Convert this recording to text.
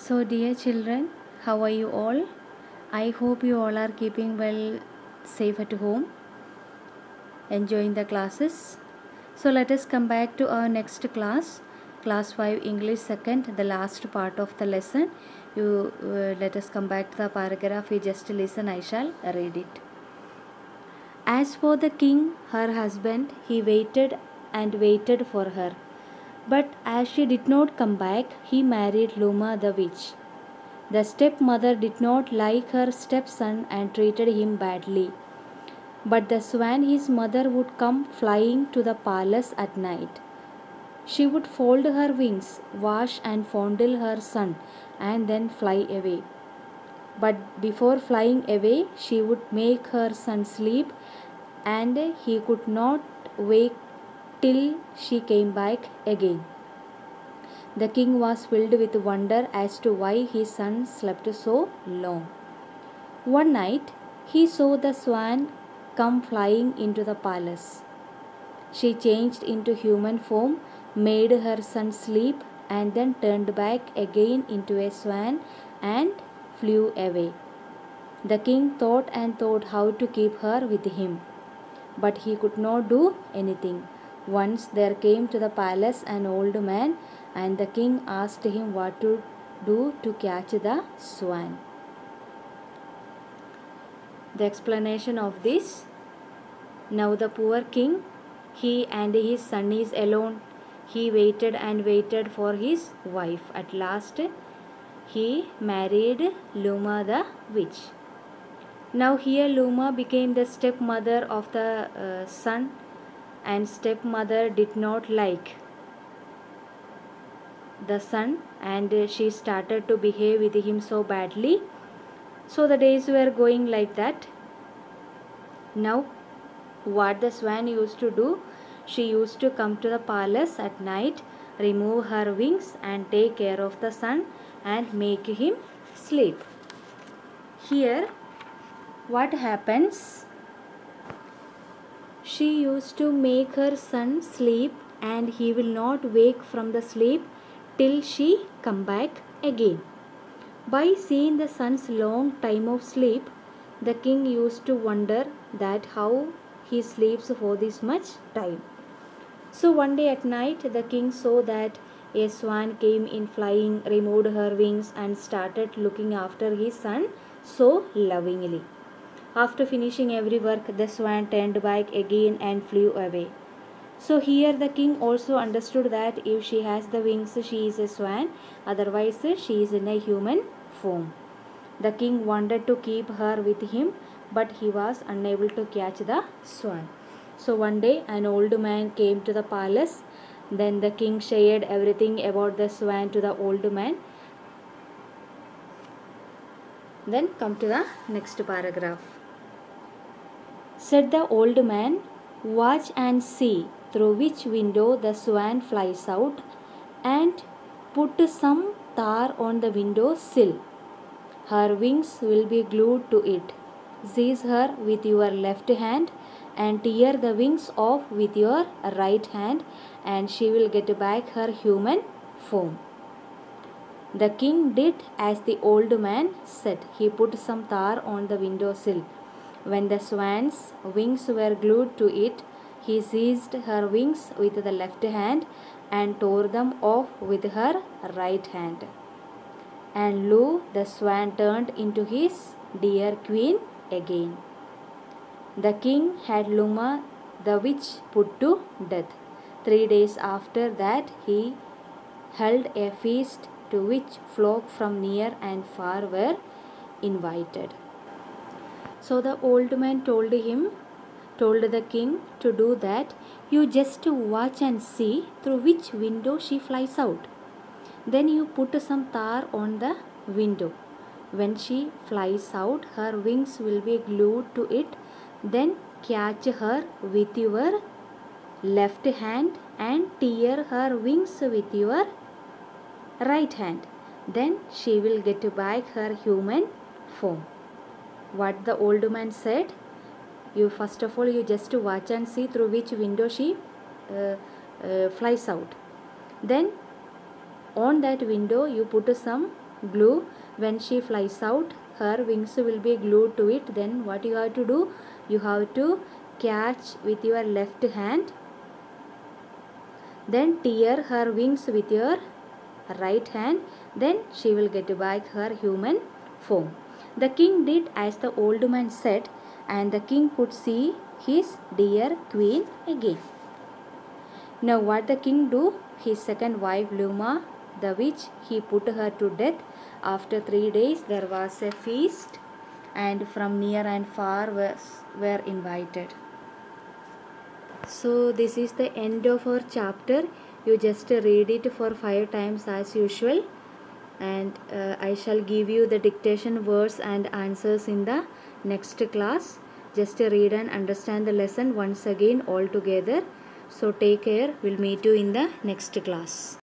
So, dear children, how are you all? I hope you all are keeping well, safe at home, enjoying the classes. So, let us come back to our next class, class 5 English second, the last part of the lesson. Let us come back to the paragraph. You just listen, I shall read it. As for the king, her husband, he waited and waited for her. But as she did not come back, he married Luma the witch. The stepmother did not like her stepson and treated him badly. But the swan, his mother, would come flying to the palace at night. She would fold her wings, wash and fondle her son, and then fly away. But before flying away, she would make her son sleep, and he could not wake till she came back again. The king was filled with wonder as to why his son slept so long. One night, he saw the swan come flying into the palace. She changed into human form, made her son sleep, and then turned back again into a swan and flew away. The king thought and thought how to keep her with him, but he could not do anything. Once there came to the palace an old man, and the king asked him what to do to catch the swan. The explanation of this: now the poor king, he and his son is alone. He waited and waited for his wife. At last he married Luma the witch. Now here Luma became the stepmother of the son, and stepmother did not like the son, and she started to behave with him so badly. So the days were going like that. Now what the swan used to do, she used to come to the palace at night, remove her wings and take care of the son and make him sleep. Here what happens, she used to make her son sleep, and he will not wake from the sleep till she come back again. By seeing the son's long time of sleep, the king used to wonder that how he sleeps for this much time. So one day at night, the king saw that a swan came in flying, removed her wings, and started looking after his son so lovingly. After finishing every work, the swan turned back again and flew away. So here the king also understood that if she has the wings, she is a swan, otherwise she is in a human form. The king wanted to keep her with him, but he was unable to catch the swan. So one day an old man came to the palace. Then the king shared everything about the swan to the old man. Then come to the next paragraph. Said the old man, watch and see through which window the swan flies out, and put some tar on the window sill. Her wings will be glued to it. Seize her with your left hand and tear the wings off with your right hand, and she will get back her human form. The king did as the old man said. He put some tar on the window sill. When the swan's wings were glued to it, he seized her wings with the left hand and tore them off with her right hand. And lo, the swan turned into his dear queen again. The king had Luma the witch put to death. 3 days after that, he held a feast to which flock from near and far were invited. So the old man told the king to do that. You just watch and see through which window she flies out. Then you put some tar on the window. When she flies out, her wings will be glued to it. Then catch her with your left hand and tear her wings with your right hand. Then she will get back her human form. What the old man said, you first of all you just watch and see through which window she flies out. Then on that window you put some glue. When she flies out, her wings will be glued to it. Then what you have to do? You have to catch with your left hand, then tear her wings with your right hand, then she will get back her human form. The king did as the old man said, and the king could see his dear queen again. Now what the king do? His second wife Luma, the witch, he put her to death. After 3 days there was a feast, and from near and far were invited. So this is the end of our chapter. You just read it for 5 times as usual, and I shall give you the dictation words and answers in the next class. Just read and understand the lesson once again all together. So take care. We'll meet you in the next class.